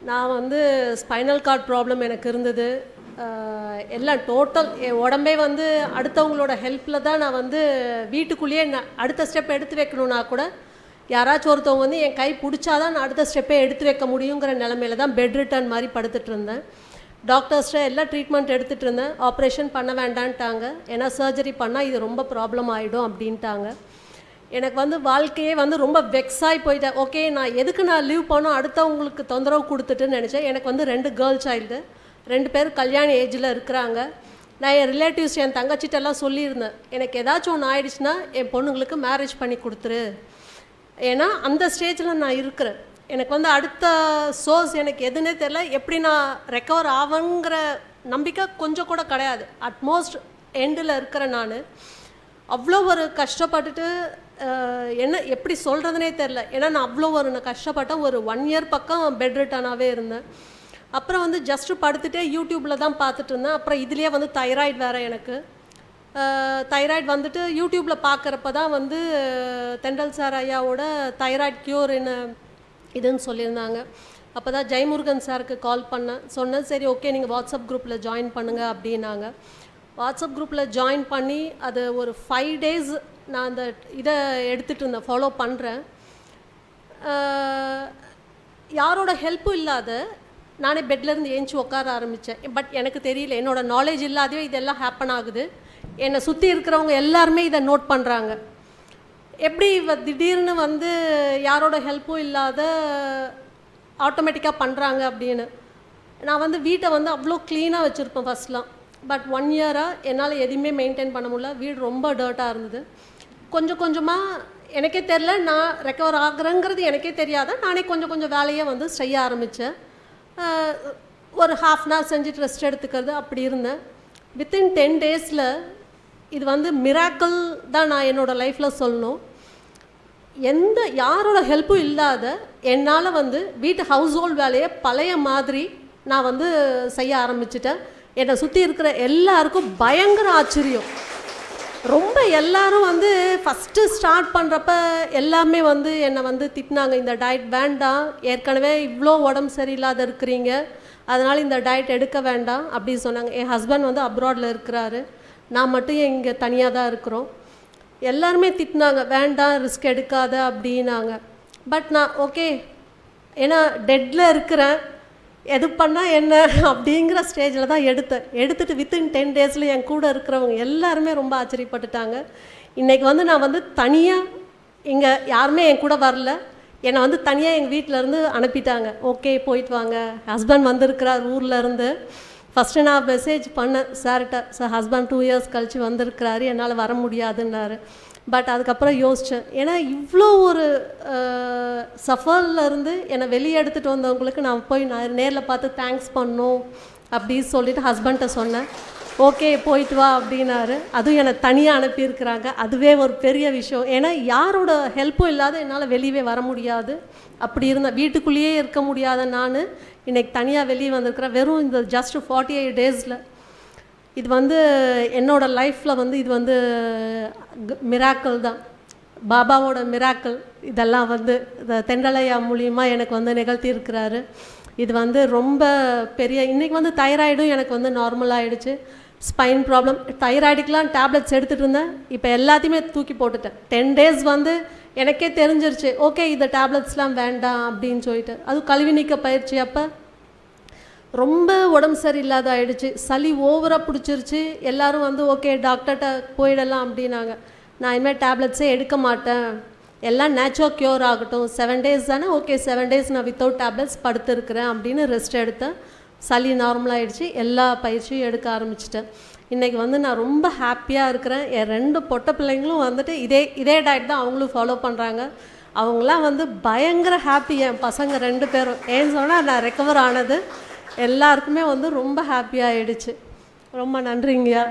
நான் வந்து spinal card problem எனக்கு இருந்தது. எல்லாம் டோட்டல் என் உடம்பே வந்து அடுத்தவங்களோட ஹெல்ப்பில் தான் நான் வந்து வீட்டுக்குள்ளேயே அடுத்த ஸ்டெப் எடுத்து வைக்கணுன்னா கூட யாராச்சும் ஒருத்தவங்க வந்து என் கை பிடிச்சாதான் நான் அடுத்த ஸ்டெப்பே எடுத்து வைக்க முடியுங்கிற நிலமையில தான் பெட் ரிட்டர்ன் மாதிரி படுத்துட்டு இருந்தேன். டாக்டர்ஸ்ட்ட எல்லாம் ட்ரீட்மெண்ட் எடுத்துகிட்டு இருந்தேன். ஆப்ரேஷன் பண்ண வேண்டான்ட்டாங்க, ஏன்னா சர்ஜரி பண்ணால் இது ரொம்ப ப்ராப்ளம் ஆகிடும் அப்படின்ட்டாங்க. எனக்கு வந்து வாழ்க்கையே வந்து ரொம்ப வெக்ஸாகி போயிட்டேன். ஓகே, நான் எதுக்கு நான் லீவ் பண்ணோம் அடுத்தவங்களுக்கு தொந்தரவு கொடுத்துட்டுன்னு நினச்சேன். எனக்கு வந்து 2 கேர்ள் சைல்டு, 2 பேர் கல்யாண ஏஜில் இருக்கிறாங்க. நான் என் ரிலேட்டிவ்ஸ் என் தங்கச்சிட்டெல்லாம் சொல்லியிருந்தேன், எனக்கு ஏதாச்சும் ஒன்று ஆயிடுச்சுன்னா என் பொண்ணுங்களுக்கு மேரேஜ் பண்ணி கொடுத்துரு, ஏன்னா அந்த ஸ்டேஜில் நான் இருக்கிறேன். எனக்கு வந்து அடுத்த சோர்ஸ் எனக்கு எதுன்னே தெரில, எப்படி நான் ரெக்கவர் ஆவேங்கிற நம்பிக்கை கொஞ்சம் கூட கிடையாது. அட்மோஸ்ட் எண்டில் இருக்கிறேன். நான் அவ்வளோ ஒரு கஷ்டப்பட்டுட்டு என்ன எப்படி சொல்கிறதுனே தெரில. ஏன்னா நான் அவ்வளோ நான் கஷ்டப்பட்டேன். ஒரு 1 இயர் பக்கம் பெட் ரிட்டர்னாகவே இருந்தேன். அப்புறம் வந்து ஜஸ்ட்டு படுத்துகிட்டே யூடியூப்பில் தான் பார்த்துட்டு இருந்தேன். அப்புறம் இதுலேயே வந்து தைராய்டு வேறு எனக்கு. தைராய்டு வந்துட்டு யூடியூப்பில் பார்க்குறப்ப தான் வந்து தெண்டல் சார் ஐயாவோட தைராய்டு க்யூர் என்ன இதுன்னு சொல்லியிருந்தாங்க. அப்போ தான் ஜெயமுருகன் சாருக்கு கால் பண்ணேன். சொன்னேன், சரி ஓகே நீங்கள் வாட்ஸ்அப் குரூப்பில் ஜாயின் பண்ணுங்கள் அப்படின்னாங்க. வாட்ஸ்அப் குரூப்பில் ஜாயின் பண்ணி அது ஒரு 5 டேஸ் நான் அந்த இதை எடுத்துகிட்டு இருந்தேன், ஃபாலோ பண்ணுறேன். யாரோட ஹெல்ப்பும் இல்லாத நானே பெட்லேருந்து ஏஞ்சி உட்கார ஆரம்பித்தேன். பட் எனக்கு தெரியல, என்னோடய நாலேஜ் இல்லாதவே இதெல்லாம் ஹேப்பன் ஆகுது. என்னை சுற்றி இருக்கிறவங்க எல்லாருமே இதை நோட் பண்ணுறாங்க. எப்படி திடீர்னு வந்து யாரோட ஹெல்ப்பும் இல்லாத ஆட்டோமேட்டிக்காக பண்ணுறாங்க அப்படின்னு. நான் வந்து வீட்டை வந்து அவ்வளோ க்ளீனாக வச்சுருப்பேன் ஃபஸ்ட்லாம். பட் 1 இயராக என்னால் எதுவுமே மெயின்டைன் பண்ண முடியல. வீடு ரொம்ப டர்ட்டாக இருந்தது. கொஞ்சம் கொஞ்சமாக எனக்கே தெரில, நான் ரெக்கவர் ஆகுறேங்கிறது எனக்கே தெரியாத நானே கொஞ்சம் கொஞ்சம் வேலையை வந்து செய்ய ஆரம்பித்தேன். ஒரு ½ அன் ஹவர் செஞ்சுட்டு ரெஸ்ட் எடுத்துக்கிறது அப்படி இருந்தேன். வித்தின் 10 டேஸில் இது வந்து மிராக்கிள் தான் நான் என்னோடய லைஃப்பில் சொல்லணும். யாரோட ஹெல்ப்பும் இல்லாத என்னால் வந்து வீட்டு ஹவுஸ் ஹோல்ட் வேலையை பழைய மாதிரி நான் வந்து செய்ய ஆரம்பிச்சிட்டேன். என்னை சுற்றி இருக்கிற எல்லாருக்கும் பயங்கர ஆச்சரியம். ரொம்ப எல்லாரும் வந்து ஃபஸ்ட்டு ஸ்டார்ட் பண்ணுறப்ப எல்லாமே வந்து என்னை வந்து திட்டினாங்க, இந்த டயட் வேண்டாம், ஏற்கனவே இவ்வளோ உடம்பு சரியில்லாத இருக்கிறீங்க, அதனால் இந்த டயட் எடுக்க வேண்டாம் அப்படி சொன்னாங்க. என் ஹஸ்பண்ட் வந்து அப்ராடில் இருக்கிறாரு, நான் மட்டும் இங்கே தனியாக தான் இருக்கிறோம். எல்லாருமே திட்டினாங்க, வேண்டாம் ரிஸ்க் எடுக்காத அப்படின்னாங்க. பட் நான் ஓகே, ஏன்னா டெட்டில் இருக்கிறேன், எது பண்ணால் என்ன அப்படிங்கிற ஸ்டேஜில் தான் எடுத்துகிட்டு வித்தின் 10 டேஸில் என் கூட இருக்கிறவங்க எல்லாருமே ரொம்ப ஆச்சரியப்பட்டுட்டாங்க. இன்றைக்கி வந்து நான் வந்து தனியாக, இங்கே யாருமே என் கூட வரல, என்னை வந்து தனியாக எங்கள் வீட்டிலேருந்து அனுப்பிட்டாங்க. ஓகே போயிட்டு வாங்க, ஹஸ்பண்ட் வந்திருக்கிறார் ஊர்லேருந்து. ஃபஸ்ட்டு நான் மெசேஜ் பண்ணேன் சார்கிட்ட, சார் ஹஸ்பண்ட் 2 இயர்ஸ் கழித்து வந்திருக்கிறாரு, என்னால் வர முடியாதுன்னாரு. பட் அதுக்கப்புறம் யோசித்தேன், ஏன்னா இவ்வளோ ஒரு சஃபர்லேருந்து என்னை வெளியே எடுத்துகிட்டு வந்தவங்களுக்கு நான் போய் நேரில் பார்த்து தேங்க்ஸ் பண்ணணும் அப்படின்னு சொல்லிவிட்டு ஹஸ்பண்ட்டை சொன்னேன். ஓகே போயிட்டு வா அப்படின்னாரு. அதுவும் என்னை தனியாக அனுப்பியிருக்கிறாங்க. அதுவே ஒரு பெரிய விஷயம். ஏன்னா யாரோட ஹெல்ப்பும் இல்லாத என்னால் வெளியே வர முடியாது. அப்படி இருந்தேன், வீட்டுக்குள்ளேயே இருக்க முடியாத நான் இன்றைக்கி தனியாக வெளியே வந்திருக்கிறேன். வெறும் இந்த ஜஸ்ட் 48 டேஸில். இது வந்து என்னோடய லைஃப்பில் வந்து இது வந்து மிராக்கிள் தான், பாபாவோட மிராக்கிள். இதெல்லாம் வந்து தெண்டலையா மூலியமாக எனக்கு வந்து நிகழ்த்தி இருக்கிறாரு. இது வந்து ரொம்ப பெரிய, இன்றைக்கி வந்து தைராய்டும் எனக்கு வந்து நார்மலாகிடுச்சு. ஸ்பைன் ப்ராப்ளம், தைராய்டுக்கெலாம் டேப்லெட்ஸ் எடுத்துகிட்டு இருந்தேன், இப்போ எல்லாத்தையுமே தூக்கி போட்டுட்டேன். 10 டேஸ் வந்து எனக்கே தெரிஞ்சிருச்சு, ஓகே இந்த டேப்லெட்ஸ்லாம் வேண்டாம் அப்படின்னு சொல்லிட்டு. அதுவும் கல்வி நீக்க பயிற்சி அப்போ ரொம்ப உடம்பு சரியில்லாத ஆகிடுச்சு. சளி ஓவராக பிடிச்சிருச்சு. எல்லோரும் வந்து ஓகே டாக்டர்கிட்ட போயிடலாம் அப்படின்னாங்க. நான் இனிமேல் டேப்லெட்ஸே எடுக்க மாட்டேன், எல்லாம் நேச்சுரல் க்யூர் ஆகட்டும், 7 டேஸ் தானே, ஓகே 7 டேஸ் நான் வித்தவுட் டேப்லெட்ஸ் படுத்துருக்கிறேன் அப்படின்னு ரெஸ்ட் எடுத்தேன். சளி நார்மலாகிடுச்சு, எல்லா பயிற்சியும் எடுக்க ஆரம்பிச்சிட்டேன். இன்றைக்கி வந்து நான் ரொம்ப ஹாப்பியாக இருக்கிறேன். என் 2 பொட்ட பிள்ளைங்களும் வந்துட்டு இதே டயட் தான் அவங்களும் ஃபாலோ பண்ணுறாங்க. அவங்களாம் வந்து பயங்கர ஹாப்பி. என் பசங்க 2 பேரும் ஏன்னு சொன்னால் நான் ரெக்கவர் ஆனது எல்லாருக்குமே வந்து ரொம்ப ஹாப்பியாகிடுச்சு. ரொம்ப நன்றிங்கய்யா.